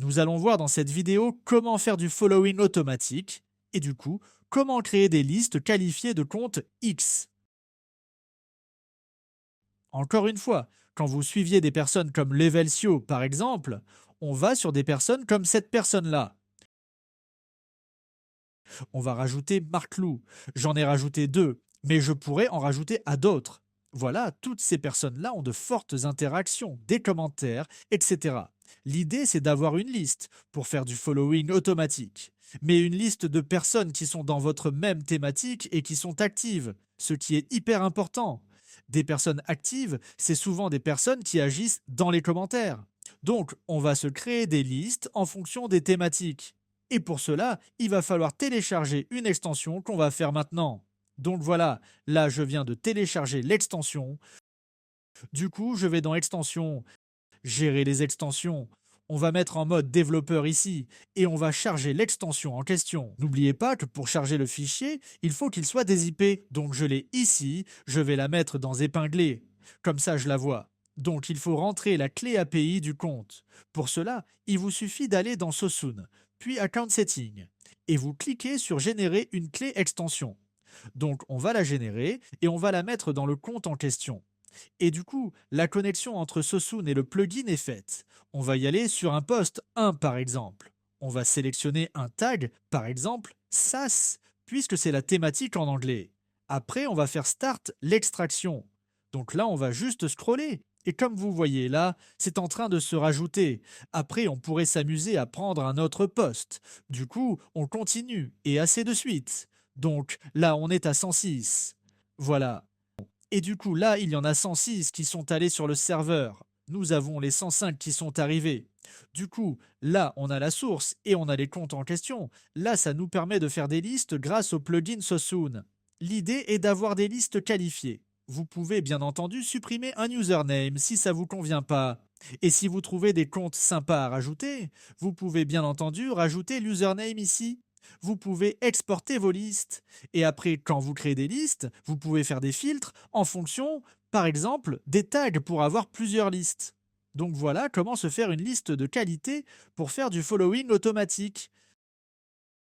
Nous allons voir dans cette vidéo comment faire du following automatique et du coup, comment créer des listes qualifiées de comptes X. Encore une fois, quand vous suiviez des personnes comme Levelcio par exemple, on va sur des personnes comme cette personne-là. On va rajouter Marc Lou. J'en ai rajouté deux, mais je pourrais en rajouter à d'autres. Voilà, toutes ces personnes-là ont de fortes interactions, des commentaires, etc. L'idée, c'est d'avoir une liste pour faire du following automatique. Mais une liste de personnes qui sont dans votre même thématique et qui sont actives, ce qui est hyper important. Des personnes actives, c'est souvent des personnes qui agissent dans les commentaires. Donc, on va se créer des listes en fonction des thématiques. Et pour cela, il va falloir télécharger une extension qu'on va faire maintenant. Donc voilà, là je viens de télécharger l'extension. Du coup, je vais dans Extensions, Gérer les extensions. On va mettre en mode développeur ici et on va charger l'extension en question. N'oubliez pas que pour charger le fichier, il faut qu'il soit dézippé. Donc je l'ai ici, je vais la mettre dans épingler. Comme ça, je la vois. Donc il faut rentrer la clé API du compte. Pour cela, il vous suffit d'aller dans Sosun, puis Account Setting, et vous cliquez sur Générer une clé extension. Donc on va la générer et on va la mettre dans le compte en question. Et du coup, la connexion entre Sosun et le plugin est faite. On va y aller sur un post 1 par exemple. On va sélectionner un tag, par exemple SAS, puisque c'est la thématique en anglais. Après, on va faire Start l'extraction. Donc là, on va juste scroller. Et comme vous voyez là, c'est en train de se rajouter. Après, on pourrait s'amuser à prendre un autre post. Du coup, on continue, et assez de suite. Donc là, on est à 106. Voilà. Et du coup, là, il y en a 106 qui sont allés sur le serveur. Nous avons les 105 qui sont arrivés. Du coup, là, on a la source et on a les comptes en question. Là, ça nous permet de faire des listes grâce au plugin Sosun. L'idée est d'avoir des listes qualifiées. Vous pouvez bien entendu supprimer un username si ça vous convient pas. Et si vous trouvez des comptes sympas à rajouter, vous pouvez bien entendu rajouter l'username ici. Vous pouvez exporter vos listes. Et après, quand vous créez des listes, vous pouvez faire des filtres en fonction, par exemple, des tags pour avoir plusieurs listes. Donc voilà comment se faire une liste de qualité pour faire du following automatique.